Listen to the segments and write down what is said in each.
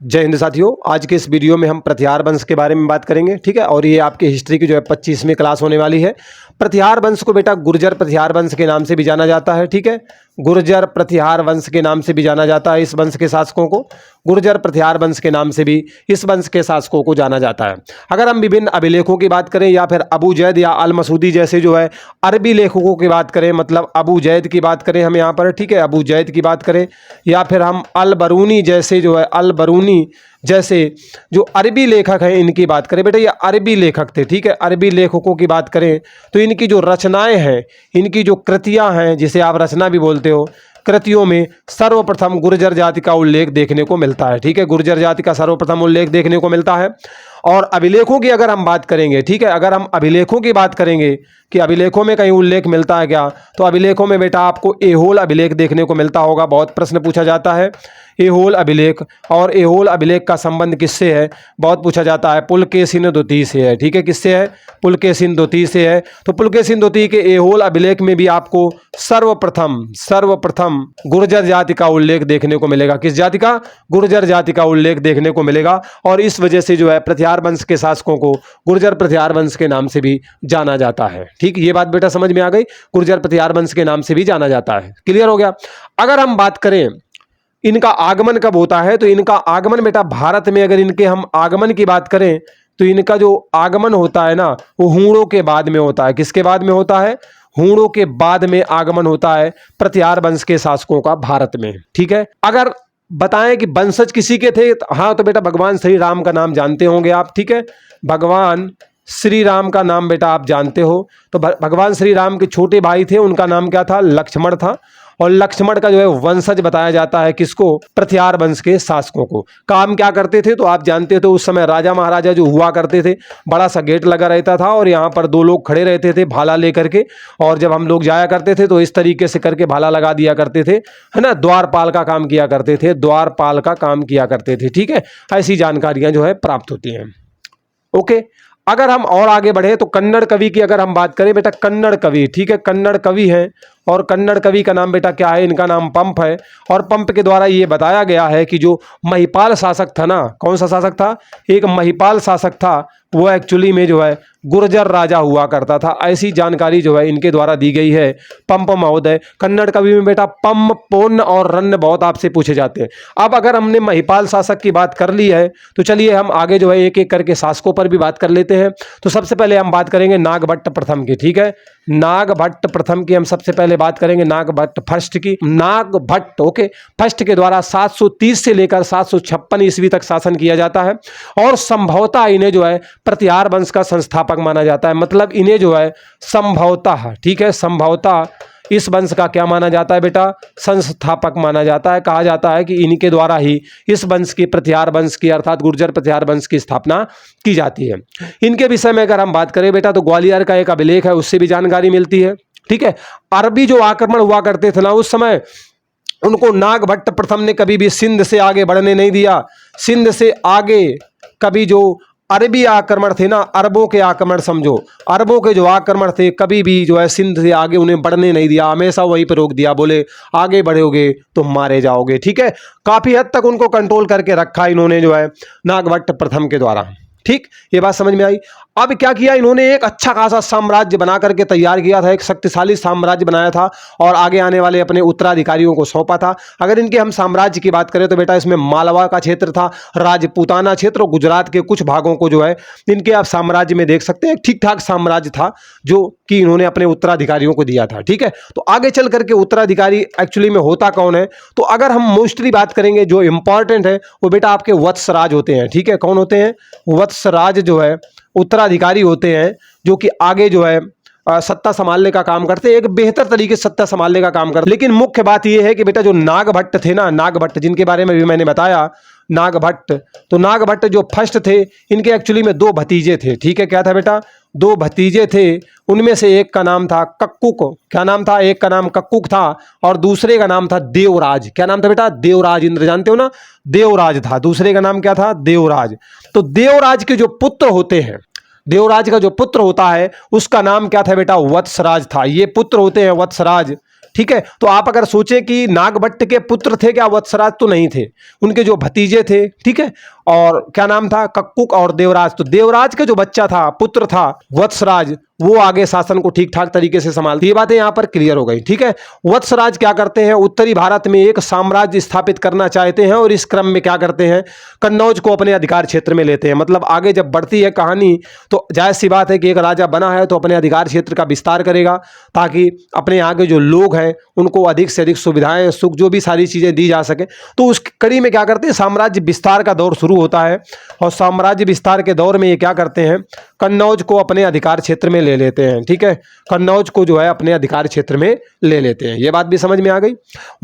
जय हिंद साथियों, आज के इस वीडियो में हम प्रतिहार वंश के बारे में बात करेंगे। ठीक है, और ये आपकी हिस्ट्री की जो है 25वीं क्लास होने वाली है। प्रतिहार वंश को बेटा गुर्जर प्रतिहार वंश के नाम से भी जाना जाता है। ठीक है, गुर्जर प्रतिहार वंश के नाम से भी जाना जाता है। इस वंश के शासकों को गुर्जर प्रतिहार वंश के नाम से भी इस वंश के शासकों को जाना जाता है। अगर हम विभिन्न अभिलेखों की बात करें या फिर अबू जैद या अल मसूदी जैसे जो है अरबी लेखकों की बात करें, मतलब अबू जैद की बात करें हम यहाँ पर, ठीक है, अबू जैद की बात करें, या फिर हम अल बरूनी जैसे जो है अल बरूनी जैसे जो अरबी लेखक हैं इनकी बात करें। बेटा ये अरबी लेखक थे। ठीक है, अरबी लेखकों की बात करें तो इनकी जो रचनाएं हैं, इनकी जो कृतियां हैं, जिसे आप रचना भी बोलते हो, कृतियों में सर्वप्रथम गुर्जर जाति का उल्लेख देखने को मिलता है। ठीक है, गुर्जर जाति का सर्वप्रथम उल्लेख देखने को मिलता है। और अभिलेखों की अगर हम बात करेंगे, ठीक है, अगर हम अभिलेखों की बात करेंगे कि अभिलेखों में कहीं उल्लेख मिलता है क्या, तो अभिलेखों में बेटा आपको एहोल अभिलेख देखने को मिलता होगा। बहुत प्रश्न पूछा जाता है एहोल अभिलेख, और एहोल अभिलेख का संबंध किससे है, बहुत पूछा जाता है, पुलकेशिन द्वितीय से है। ठीक है, किससे है, पुलकेशिन द्वितीय से है। तो पुलकेशिन द्वितीय के एहोल अभिलेख में भी आपको सर्वप्रथम गुर्जर जाति का उल्लेख देखने को मिलेगा। किस जाति का, गुर्जर जाति का उल्लेख देखने को मिलेगा। और इस वजह से जो है प्रतिहार वंश के शासकों को गुर्जर प्रतिहार वंश के नाम से भी जाना जाता है। ठीक, ये बात बेटा समझ में आ गई, गुर्जर प्रतिहार वंश के नाम से भी जाना जाता है। क्लियर हो गया। अगर हम बात करें इनका आगमन कब होता है, तो इनका आगमन बेटा भारत में, अगर इनके हम आगमन की बात करें तो इनका जो आगमन होता है ना, वो हूणों के बाद में होता है। किसके बाद में होता है, हूणों के बाद में आगमन होता है प्रतिहार वंश के शासकों का भारत में। ठीक है, अगर बताएं कि वंशज किसी के थे, हाँ, तो बेटा भगवान श्री राम का नाम जानते होंगे आप। ठीक है, भगवान श्री राम का नाम बेटा आप जानते हो। तो भगवान श्री राम के छोटे भाई थे, उनका नाम क्या था, लक्ष्मण था। और लक्ष्मण का जो है वंशज बताया जाता है किसको, प्रतिहार वंश के शासकों को। काम क्या करते थे, तो आप जानते थे उस समय राजा महाराजा जो हुआ करते थे, बड़ा सा गेट लगा रहता था और यहाँ पर दो लोग खड़े रहते थे भाला लेकर के, और जब हम लोग जाया करते थे तो इस तरीके से करके भाला लगा दिया करते थे, है ना, द्वारपाल का काम किया करते थे, द्वारपाल का काम किया करते थे। ठीक है, ऐसी जानकारियां जो है प्राप्त होती हैं। ओके, अगर हम और आगे बढ़े तो कन्नड़ कवि की अगर हम बात करें बेटा, कन्नड़ कवि, ठीक है, कन्नड़ कवि हैं, और कन्नड़ कवि का नाम बेटा क्या है, इनका नाम पंप है। और पंप के द्वारा ये बताया गया है कि जो महिपाल शासक था ना, कौन सा शासक था, एक महिपाल शासक था, वो एक्चुअली में जो है गुर्जर राजा हुआ करता था। ऐसी जानकारी जो है इनके द्वारा दी गई है पंप महोदय। कन्नड़ कवि में बेटा पम, पोन्न और रन्न बहुत आपसे पूछे जाते हैं। अब अगर हमने महिपाल शासक की बात कर ली है तो चलिए हम आगे जो है एक एक करके शासकों पर भी बात कर लेते हैं। तो सबसे पहले हम बात करेंगे नागभट्ट प्रथम की। ठीक है, नागभट्ट प्रथम की हम सबसे पहले बात करेंगे, नागभट्ट फर्स्ट की। नागभट्ट ओके फर्स्ट के द्वारा 730 से लेकर 756 ईस्वी तक शासन किया जाता है, और संभवतः इन्हें जो है प्रतिहार वंश का संस्थापक माना जाता है। मतलब इन्हें जो है संभवतः, ठीक है, संभवतः इस वंश का क्या माना जाता है बेटा, संस्थापक माना जाता है। कहा जाता है कि इनके द्वारा ही इस वंश की, प्रतिहार वंश की अर्थात गुर्जर प्रतिहार वंश की स्थापना की जाती है। इनके विषय में अगर हम बात करें बेटा तो ग्वालियर का एक अभिलेख है, उससे भी जानकारी मिलती है। ठीक है, अरबी जो आक्रमण हुआ करते थे ना उस समय, उनको नागभट्ट प्रथम ने कभी भी सिंध से आगे बढ़ने नहीं दिया। सिंध से आगे कभी जो अरबी आक्रमण थे ना, अरबों के आक्रमण समझो, अरबों के जो आक्रमण थे, कभी भी जो है सिंध से आगे उन्हें बढ़ने नहीं दिया, हमेशा वहीं पर रोक दिया, बोले आगे बढ़ोगे तो मारे जाओगे। ठीक है, काफी हद तक उनको कंट्रोल करके रखा इन्होंने जो है नागभट्ट प्रथम के द्वारा। ठीक, ये बात समझ में आई। अब क्या किया इन्होंने, एक अच्छा खासा साम्राज्य बना करके तैयार किया था, एक शक्तिशाली साम्राज्य बनाया था, और आगे आने वाले अपने उत्तराधिकारियों को सौंपा था। अगर इनके हम साम्राज्य की बात करें तो बेटा इसमें मालवा का क्षेत्र था, राजपूताना क्षेत्र, और गुजरात के कुछ भागों को जो है इनके आप साम्राज्य में देख सकते हैं। ठीक ठाक साम्राज्य था जो कि इन्होंने अपने उत्तराधिकारियों को दिया था। ठीक है, तो आगे चल करके उत्तराधिकारी एक्चुअली में होता कौन है, तो अगर हम मोस्टली बात करेंगे जो इंपॉर्टेंट है वो बेटा आपके वत्सराज होते हैं। ठीक है, कौन होते हैं, वत्सराज जो है उत्तराधिकारी होते हैं, जो कि आगे जो है सत्ता संभालने का काम करते हैं, एक बेहतर तरीके से सत्ता संभालने का काम करते। लेकिन मुख्य बात यह है कि बेटा जो नागभट्ट थे ना, नागभट्ट जिनके बारे में भी मैंने बताया, नागभट्ट, तो नागभट्ट जो फर्स्ट थे, इनके एक्चुअली में दो भतीजे थे। ठीक है, क्या था बेटा, दो भतीजे थे, उनमें से एक का नाम था कक्कुक। क्या नाम था, एक का नाम कक्कुक था और दूसरे का नाम था देवराज। क्या नाम था बेटा, देवराज, इंद्र जानते हो ना, देवराज था। दूसरे का नाम क्या था, देवराज। तो देवराज के जो पुत्र होते हैं, देवराज का जो पुत्र होता है उसका नाम क्या था बेटा, वत्सराज था। ये पुत्र होते हैं वत्सराज, ठीक है। तो आप अगर सोचें कि नागभट्ट के पुत्र थे क्या वत्सराज, तो नहीं थे, उनके जो भतीजे थे, ठीक है। और क्या नाम था, कक्कुक और देवराज। तो देवराज का जो बच्चा था, पुत्र था वत्सराज, वो आगे शासन को ठीक ठाक तरीके से संभालती। ये बातें यहां पर क्लियर हो गई, ठीक है। वत्सराज क्या करते हैं, उत्तरी भारत में एक साम्राज्य स्थापित करना चाहते हैं और इस क्रम में क्या करते हैं, कन्नौज को अपने अधिकार क्षेत्र में लेते हैं। मतलब आगे जब बढ़ती है कहानी तो जाहिर सी बात है कि एक राजा बना है तो अपने अधिकार क्षेत्र का विस्तार करेगा ताकि अपने यहाँ के जो लोग हैं उनको अधिक से अधिक सुविधाएं, सुख, जो भी सारी चीजें दी जा सके। तो उस कड़ी में क्या करते हैं, साम्राज्य विस्तार का दौर शुरू होता है और साम्राज्य विस्तार के दौर में ये क्या करते हैं, कन्नौज को अपने अधिकार क्षेत्र में ले लेते हैं, ठीक है। कन्नौज को जो है अपने अधिकार क्षेत्र में ले लेते हैं। ये बात भी समझ में आ गई।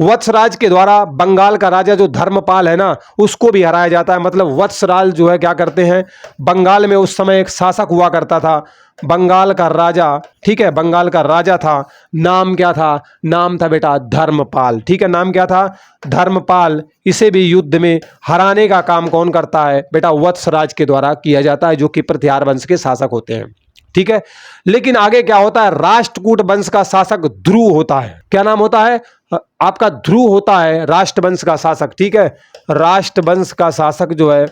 वत्सराज के द्वारा बंगाल का राजा जो धर्मपाल है ना, उसको भी हराया जाता है। मतलब वत्सराज जो है क्या करते हैं, बंगाल में उस समय एक शासक हुआ करता था, बंगाल का राजा, ठीक है, बंगाल का राजा था, नाम क्या था, नाम था बेटा धर्मपाल, ठीक है, नाम क्या था, धर्मपाल। इसे भी युद्ध में हराने का काम कौन करता है बेटा, वत्सराज के द्वारा किया जाता है, जो कि प्रतिहार वंश के शासक होते हैं, ठीक है। लेकिन आगे क्या होता है, राष्ट्रकूट वंश का शासक ध्रुव होता है। क्या नाम होता है आपका, ध्रुव होता है राष्ट्रवंश का शासक, ठीक है। राष्ट्रवंश का शासक जो है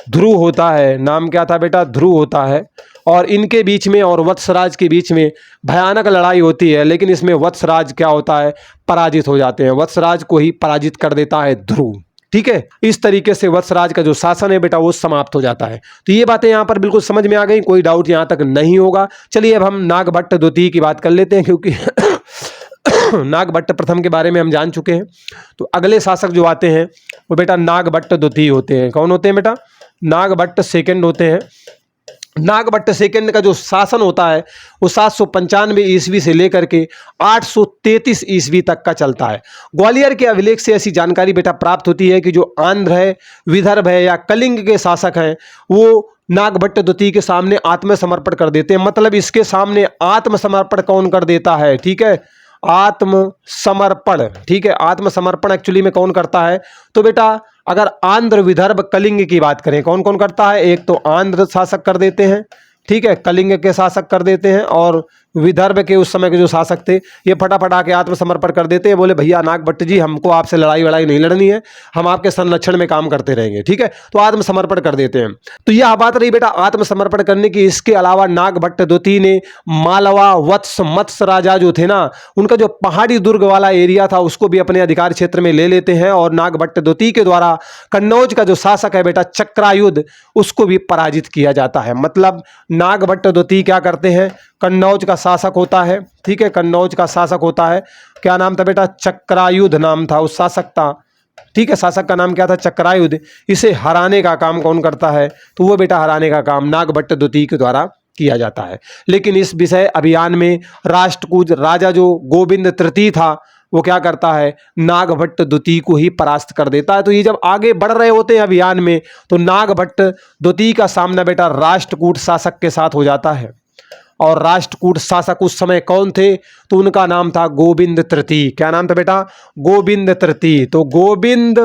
ध्रुव होता है, नाम क्या था बेटा, ध्रुव होता है। और इनके बीच में और वत्सराज के बीच में भयानक लड़ाई होती है, लेकिन इसमें वत्सराज क्या होता है, पराजित हो जाते हैं। वत्सराज को ही पराजित कर देता है ध्रुव, ठीक है। इस तरीके से वत्सराज का जो शासन है बेटा वो समाप्त हो जाता है। तो ये बातें यहाँ पर बिल्कुल समझ में आ गई, कोई डाउट यहाँ तक नहीं होगा। चलिए अब हम नागभट्ट द्वितीय की बात कर लेते हैं, क्योंकि नागभट्ट प्रथम के बारे में हम जान चुके हैं। तो अगले शासक जो आते हैं वो बेटा नागभट्ट द्वितीय होते हैं। कौन होते हैं बेटा, नागभट्ट सेकंड होते हैं। नागभट्ट सेकंड का जो शासन होता है वो 795 ईस्वी से लेकर के 833 ईस्वी तक का चलता है। ग्वालियर के अभिलेख से ऐसी जानकारी बेटा प्राप्त होती है कि जो आंध्र है, विदर्भ है या कलिंग के शासक हैं वो नागभट्ट द्वितीय के सामने आत्मसमर्पण कर देते हैं। मतलब इसके सामने आत्मसमर्पण कौन कर देता है, ठीक है, आत्मसमर्पण, ठीक है। आत्मसमर्पण एक्चुअली में कौन करता है, तो बेटा अगर आंध्र, विदर्भ, कलिंग की बात करें, कौन कौन करता है, एक तो आंध्र शासक कर देते हैं, ठीक है, कलिंग के शासक कर देते हैं, और विदर्भ के उस समय के जो शासक थे ये फटाफट आके आत्मसमर्पण कर देते हैं। बोले भैया नागभट्ट जी, हमको आपसे लड़ाई वड़ाई नहीं लड़नी है, हम आपके संरक्षण में काम करते रहेंगे, ठीक है। तो आत्मसमर्पण कर देते हैं। तो यह बात रही बेटा आत्मसमर्पण करने की। इसके अलावा नागभट्ट द्वितीय ने मालवा, वत्स, मत्स्य राजा जो थे ना, उनका जो पहाड़ी दुर्ग वाला एरिया था उसको भी अपने अधिकार क्षेत्र में ले लेते हैं। और नागभट्ट द्वितीय के द्वारा कन्नौज का जो शासक है बेटा चक्रायुध, उसको भी पराजित किया जाता है। मतलब नागभट्ट द्वितीय क्या करते हैं, कन्नौज का शासक होता है, ठीक है, कन्नौज का शासक होता है। क्या नाम था बेटा, चक्रायुध नाम था उस शासक का, ठीक है, शासक का नाम क्या था, चक्रायुध। इसे हराने का काम कौन करता है, तो वो बेटा हराने का काम नागभट्ट द्वितीय के द्वारा किया जाता है। लेकिन इस विषय अभियान में राष्ट्रकूट राजा जो गोविंद तृतीय था वो क्या करता है, नागभट्ट द्वितीय को ही परास्त कर देता है। तो ये जब आगे बढ़ रहे होते हैं अभियान में तो नागभट्ट द्वितीय का सामना बेटा राष्ट्रकूट शासक के साथ हो जाता है। और राष्ट्रकूट शासक उस समय कौन थे, तो उनका नाम था गोविंद तृतीय। क्या नाम था बेटा, गोविंद तृतीय। तो गोविंद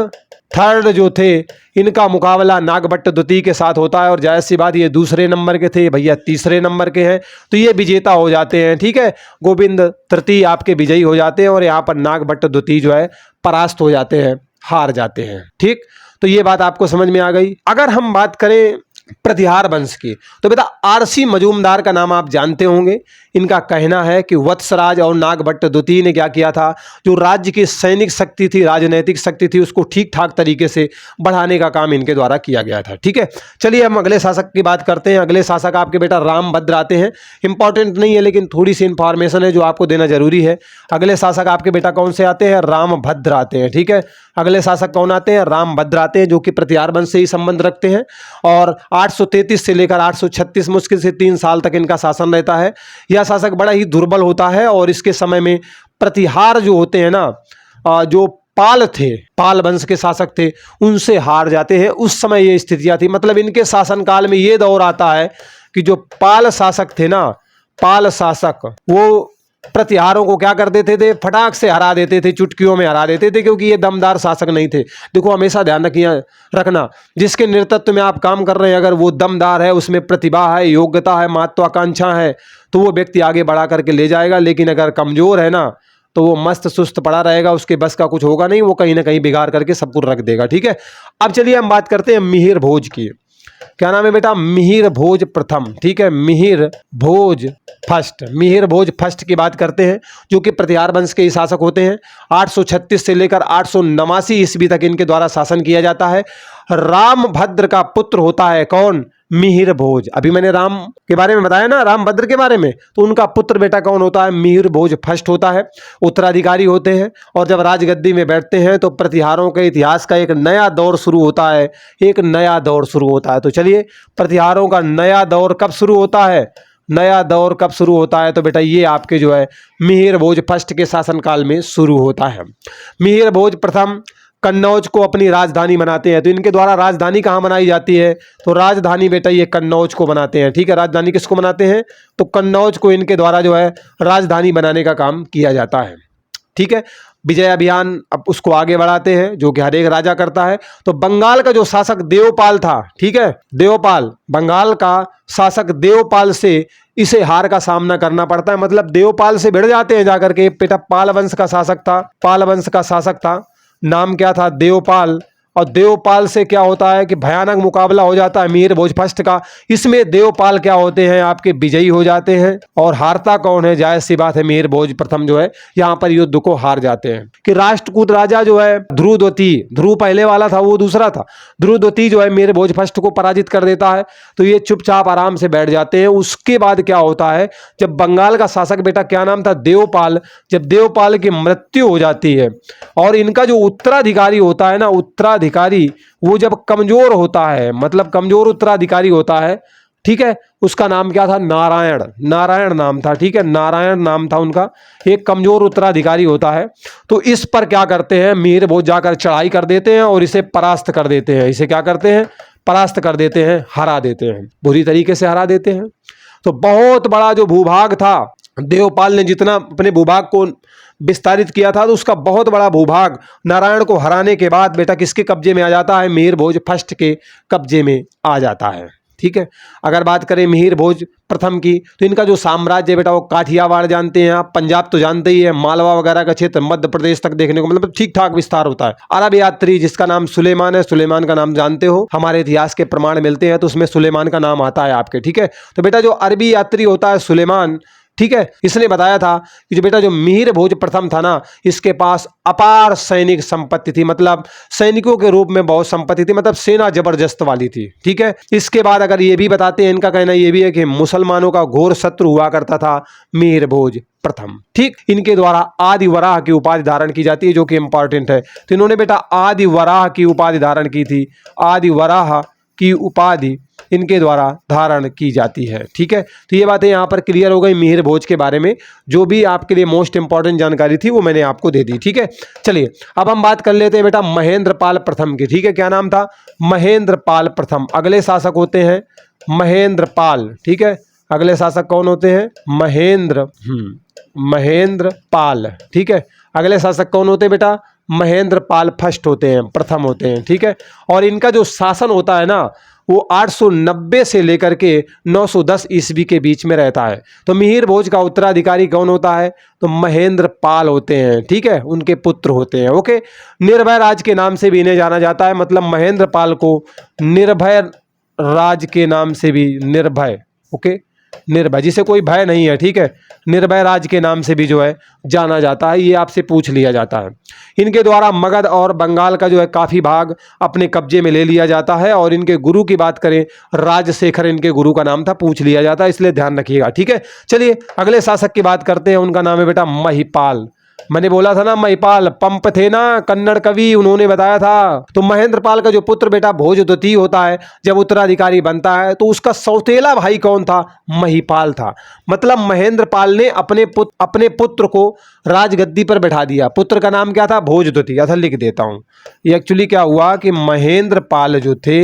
थर्ड जो थे इनका मुकाबला नागभट्ट द्वितीय के साथ होता है। और जाहिर सी बात ये दूसरे नंबर के थे, भैया तीसरे नंबर के हैं, तो ये विजेता हो जाते हैं, ठीक है। गोविंद तृतीय आपके विजयी हो जाते हैं और यहाँ पर नागभट्ट द्वितीय जो है परास्त हो जाते हैं, हार जाते हैं, ठीक। तो ये बात आपको समझ में आ गई। अगर हम बात करें प्रतिहार वंश की तो बेटा आरसी मजूमदार का नाम आप जानते होंगे। इनका कहना है कि वत्सराज और नागभट्ट द्वितीय ने क्या किया था, जो राज्य की सैनिक शक्ति थी, राजनीतिक शक्ति थी, उसको ठीक ठाक तरीके से बढ़ाने का काम इनके द्वारा किया गया था, ठीक है। चलिए हम अगले शासक की बात करते हैं। अगले शासक आपके बेटा रामभद्र आते हैं। इंपॉर्टेंट नहीं है लेकिन थोड़ी सी इंफॉर्मेशन है जो आपको देना जरूरी है। अगले शासक आपके बेटा कौन से आते हैं, रामभद्र आते हैं, ठीक है। अगले शासक कौन आते हैं, रामभद्र आते हैं, जो कि प्रतिहार वंश से ही संबंध रखते हैं। और 833 से लेकर 836 मुश्किल से 3 साल तक इनका शासन रहता है। यह शासक बड़ा ही दुर्बल होता है और इसके समय में प्रतिहार जो होते हैं ना, जो पाल थे, पाल वंश के शासक थे, उनसे हार जाते हैं। उस समय ये स्थितियां थी। मतलब इनके शासनकाल में ये दौर आता है कि जो पाल शासक थे ना, पाल शासक वो प्रतिहारों को क्या कर देते थे, फटाक से हरा देते थे, चुटकियों में हरा देते थे, क्योंकि ये दमदार शासक नहीं थे। देखो हमेशा ध्यान रखना, जिसके नेतृत्व में आप काम कर रहे हैं अगर वो दमदार है, उसमें प्रतिभा है, योग्यता है, महत्वाकांक्षा है, तो वो व्यक्ति आगे बढ़ा करके ले जाएगा। लेकिन अगर कमजोर है ना, तो वो मस्त सुस्त पड़ा रहेगा, उसके बस का कुछ होगा नहीं, वो कहीं ना कहीं बिगाड़ करके सब कुछ रख देगा। ठीक है, अब चलिए हम बात करते हैं मिहिर भोज की। क्या नाम है बेटा? मिहिर भोज प्रथम। ठीक है, मिहिर भोज फर्स्ट, मिहिर भोज फर्स्ट की बात करते हैं, जो कि प्रतिहार वंश के शासक होते हैं। 836 से लेकर 889 ईस्वी तक इनके द्वारा शासन किया जाता है। रामभद्र का पुत्र होता है कौन? मिहिर भोज। अभी मैंने राम के बारे में बताया ना, रामभद्र के बारे में, तो उनका पुत्र बेटा कौन होता है? मिहिर भोज फर्स्ट होता है, उत्तराधिकारी होते हैं। और जब राजगद्दी में बैठते हैं तो प्रतिहारों के इतिहास का एक नया दौर शुरू होता है, एक नया दौर शुरू होता है। तो चलिए, प्रतिहारों का नया दौर कब शुरू होता है? नया दौर कब शुरू होता है? तो बेटा ये आपके जो है मिहिर भोज फर्स्ट के शासनकाल में शुरू होता है। मिहिर भोज प्रथम कन्नौज को अपनी राजधानी बनाते हैं। तो इनके द्वारा राजधानी कहाँ बनाई जाती है? तो राजधानी बेटा ये कन्नौज को बनाते हैं। ठीक है, राजधानी किसको बनाते हैं? तो कन्नौज को इनके द्वारा जो है राजधानी बनाने का काम किया जाता है। ठीक है, विजय अभियान अब उसको आगे बढ़ाते हैं, जो कि हर एक राजा करता है। तो बंगाल का जो शासक देवपाल था, ठीक है, देवपाल, बंगाल का शासक देवपाल से इसे हार का सामना करना पड़ता है। मतलब देवपाल से भिड़ जाते हैं जाकर के। बेटा पाल वंश का शासक था, पाल वंश का शासक था, नाम क्या था? देवपाल। और देवपाल से क्या होता है कि भयानक मुकाबला हो जाता है मिहिर भोज फर्स्ट का। इसमें देवपाल क्या होते हैं? आपके विजयी हो जाते हैं। और हारता कौन है? जायज सी बात है, मिहिर भोज प्रथम जो है यहाँ पर युद्ध को हार जाते हैं। कि राष्ट्रकूट राजा जो है ध्रुवद्वती, ध्रुव पहले वाला था, वो दूसरा था, ध्रुवद्वती जो है मिहिर भोज फर्स्ट को पराजित कर देता है। तो ये चुपचाप आराम से बैठ जाते हैं। उसके बाद क्या होता है, जब बंगाल का शासक बेटा क्या नाम था? देवपाल, जब देवपाल की मृत्यु हो जाती है और इनका जो उत्तराधिकारी होता है ना, उत्तराधिकारी वो जब कमजोर होता है, मतलब कमजोर उत्तराधिकारी होता है, ठीक है, उसका नाम क्या था? नारायण, नारायण नाम था। ठीक है, नारायण नाम था उनका, एक कमजोर उत्तराधिकारी होता है। तो इस पर क्या करते हैं? मिहिर भोज जाकर चढ़ाई कर देते हैं और इसे परास्त कर देते हैं। इसे क्या करते हैं? परास्त कर देते हैं, हरा देते हैं, बुरी तरीके से हरा देते हैं। तो बहुत बड़ा जो भूभाग था, देवपाल ने जितना अपने भूभाग को विस्तारित किया था, तो उसका बहुत बड़ा भूभाग नारायण को हराने के बाद बेटा किसके कब्जे में आ जाता है? मिहिर भोज फर्स्ट के कब्जे में आ जाता है। ठीक है, अगर बात करें मिहिर भोज प्रथम की, तो इनका जो साम्राज्य बेटा वो काठियावाड़ जानते हैं आप, पंजाब तो जानते ही है, मालवा वगैरह का क्षेत्र मध्य प्रदेश तक देखने को मतलब ठीक ठाक विस्तार होता है। अरब यात्री जिसका नाम सुलेमान है, सुलेमान का नाम जानते हो, हमारे इतिहास के प्रमाण मिलते हैं तो उसमें सुलेमान का नाम आता है आपके। ठीक है, तो बेटा जो अरबी यात्री होता है सुलेमान, ठीक है, इसने बताया था कि जो बेटा जो मिहिर भोज प्रथम था ना, इसके पास अपार सैनिक संपत्ति थी, मतलब सैनिकों के रूप में बहुत संपत्ति थी, मतलब सेना जबरदस्त वाली थी। ठीक है, इसके बाद अगर ये भी बताते हैं, इनका कहना ये भी है कि मुसलमानों का घोर शत्रु हुआ करता था मिहिर भोज प्रथम। ठीक, इनके द्वारा आदि वराह की उपाधि धारण की जाती है, जो कि इंपॉर्टेंट है। तो इन्होंने बेटा आदि वराह की उपाधि धारण की थी, आदि वराह की उपाधि इनके द्वारा धारण की जाती है। ठीक है, तो ये बातें यहाँ पर क्लियर हो गई मिहिर भोज के बारे में। जो भी आपके लिए मोस्ट इंपॉर्टेंट जानकारी थी वो मैंने आपको दे दी। ठीक है, चलिए अब हम बात कर लेते हैं बेटा महेंद्रपाल प्रथम की। ठीक है, क्या नाम था? महेंद्रपाल प्रथम। अगले शासक होते हैं महेंद्रपाल। ठीक है, अगले शासक कौन होते हैं? महेंद्रपाल। ठीक है, अगले शासक कौन होते हैं बेटा? महेंद्रपाल फर्स्ट होते हैं, प्रथम होते हैं। ठीक है, और इनका जो शासन होता है ना, वो 890 से लेकर के 910 ईस्वी के बीच में रहता है। तो मिहिर भोज का उत्तराधिकारी कौन होता है? तो महेंद्रपाल होते हैं। ठीक है, उनके पुत्र होते हैं। ओके, निर्भय राज के नाम से भी इन्हें जाना जाता है, मतलब महेंद्रपाल को निर्भय राज के नाम से भी, निर्भय, ओके, निर्भय जिसे कोई भय नहीं है। ठीक है, निर्भय राज के नाम से भी जो है जाना जाता है, ये आपसे पूछ लिया जाता है। इनके द्वारा मगध और बंगाल का जो है काफी भाग अपने कब्जे में ले लिया जाता है। और इनके गुरु की बात करें, राजशेखर इनके गुरु का नाम था, पूछ लिया जाता है, इसलिए ध्यान रखिएगा। ठीक है, चलिए अगले शासक की बात करते हैं, उनका नाम है बेटा महिपाल। मैंने बोला था ना, महिपाल पंप थे ना, कन्नड़ कवि, उन्होंने बताया था। तो महेंद्रपाल का जो पुत्र बेटा भोजद्वती होता है, जब उत्तराधिकारी बनता है, तो उसका सौतेला भाई कौन था? महिपाल था। मतलब महेंद्रपाल ने अपने पुत्र को राजगद्दी पर बैठा दिया। पुत्र का नाम क्या था? भोजद्वती। अच्छा, लिख देता हूं। ये एक्चुअली क्या हुआ कि महेंद्रपाल जो थे,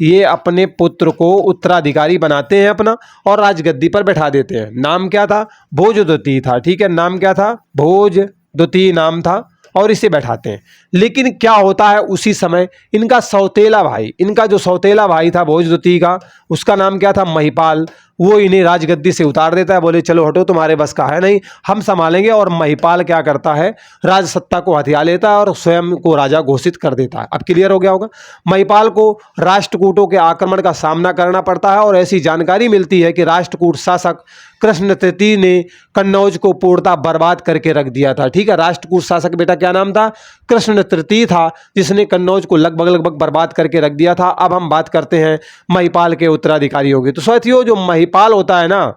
ये अपने पुत्र को उत्तराधिकारी बनाते हैं अपना और राजगद्दी पर बैठा देते हैं। नाम क्या था? भोजद्वती था। ठीक है, नाम क्या था? भोजद्वती नाम था, और इसे बैठाते हैं। लेकिन क्या होता है, उसी समय इनका सौतेला भाई, इनका जो सौतेला भाई था भोजद्वती का, उसका नाम क्या था? महिपाल। वो इन्हें राजगद्दी से उतार देता है, बोले चलो हटो, तुम्हारे बस का है नहीं, हम संभालेंगे। और महिपाल क्या करता है, राजसत्ता को हथिया लेता है और स्वयं को राजा घोषित कर देता है। अब क्लियर हो गया होगा। महिपाल को राष्ट्रकूटों के आक्रमण का सामना करना पड़ता है और ऐसी जानकारी मिलती है कि राष्ट्रकूट शासक कृष्ण तृतीय ने कन्नौज को पूर्णतः बर्बाद करके रख दिया था। ठीक है, राष्ट्रकूट शासक बेटा क्या नाम था, कृष्ण तृतीय था, जिसने कन्नौज को लगभग बर्बाद करके रख दिया था। अब हम बात करते हैं महिपाल के उत्तराधिकारियों की। तो साथियों, जो महिपाल होता है ना,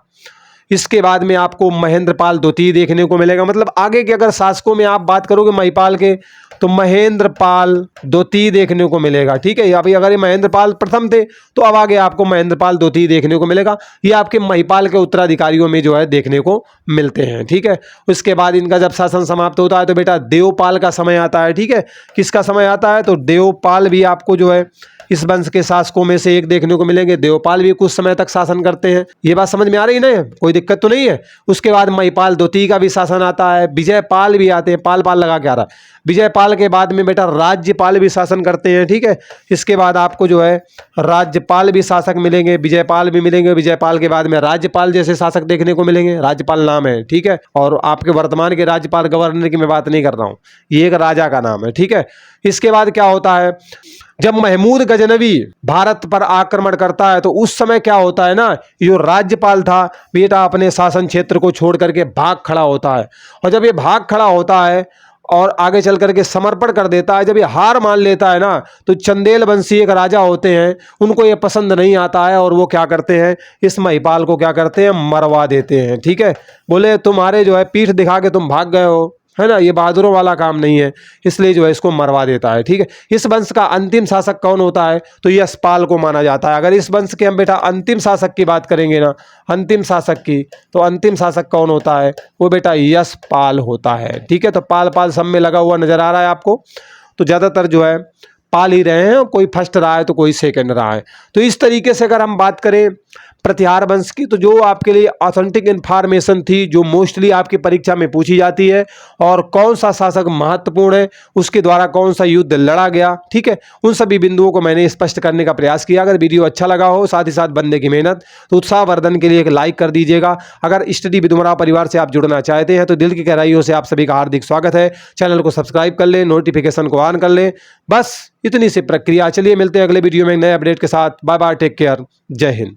इसके बाद में आपको महेंद्रपाल द्वितीय देखने को मिलेगा। मतलब आगे के अगर शासकों में आप बात करोगे महिपाल के, तो महेंद्रपाल द्वितीय देखने को मिलेगा। ठीक है, अभी अगर ये महेंद्रपाल प्रथम थे तो अब आगे आपको महेंद्रपाल द्वितीय देखने को मिलेगा। ये आपके महिपाल के उत्तराधिकारियों में जो है देखने को मिलते हैं। ठीक है, उसके बाद इनका जब शासन समाप्त होता है तो बेटा देवपाल का समय आता है। ठीक है, किसका समय आता है, तो देवपाल भी आपको जो है इस वंश के शासकों में से एक देखने को मिलेंगे। देवपाल भी कुछ समय तक शासन करते हैं। ये बात समझ में आ रही ना, कोई दिक्कत तो नहीं है। उसके बाद महिपाल द्वितीय का भी शासन आता है, विजयपाल भी आते हैं, पाल लगा के आ रहा है। विजयपाल के बाद में बेटा राज्यपाल भी शासन करते हैं। ठीक है, इसके बाद आपको जो है राज्यपाल भी शासक मिलेंगे, विजयपाल भी मिलेंगे। विजयपाल के बाद में राज्यपाल जैसे शासक देखने को मिलेंगे, राज्यपाल नाम है। ठीक है, और आपके वर्तमान के राज्यपाल गवर्नर की मैं बात नहीं कर रहा हूँ, ये एक राजा का नाम है। ठीक है, इसके बाद क्या होता है, जब महमूद गजनवी भारत पर आक्रमण करता है तो उस समय क्या होता है ना, जो राज्यपाल था बेटा अपने शासन क्षेत्र को छोड़ करके भाग खड़ा होता है। और जब ये भाग खड़ा होता है और आगे चल करके समर्पण कर देता है, जब ये हार मान लेता है ना, तो चंदेल वंशी एक राजा होते हैं, उनको ये पसंद नहीं आता है और वो क्या करते हैं, इस महिपाल को क्या करते हैं, मरवा देते हैं। ठीक है, बोले तुम्हारे जो है पीठ दिखा के तुम भाग गए हो, है ना, ये बहादुरों वाला काम नहीं है, इसलिए जो है इसको मरवा देता है। ठीक है, इस वंश का अंतिम शासक कौन होता है, तो यशपाल को माना जाता है। अगर इस वंश के हम बेटा अंतिम शासक की बात करेंगे ना, अंतिम शासक की, तो अंतिम शासक कौन होता है, वो बेटा यशपाल होता है। ठीक है, तो पाल सब में लगा हुआ नजर आ रहा है आपको। तो ज्यादातर जो है पाल ही रहे हैं, कोई फर्स्ट रहा है तो कोई सेकंड रहा है। तो इस तरीके से अगर हम बात करें प्रतिहार वंश की, तो जो आपके लिए ऑथेंटिक इन्फॉर्मेशन थी, जो मोस्टली आपकी परीक्षा में पूछी जाती है, और कौन सा शासक महत्वपूर्ण है, उसके द्वारा कौन सा युद्ध लड़ा गया, ठीक है, उन सभी बिंदुओं को मैंने स्पष्ट करने का प्रयास किया। अगर वीडियो अच्छा लगा हो, साथ ही साथ बंदे की मेहनत, तो उत्साहवर्धन के लिए एक लाइक कर दीजिएगा। अगर स्टडी विद उमराव परिवार से आप जुड़ना चाहते हैं तो दिल की गहराइयों से आप सभी का हार्दिक स्वागत है। चैनल को सब्सक्राइब कर लें, नोटिफिकेशन को ऑन कर लें, बस इतनी सी प्रक्रिया। चलिए मिलते हैं अगले वीडियो में नए अपडेट के साथ। बाय बाय, टेक केयर, जय हिंद।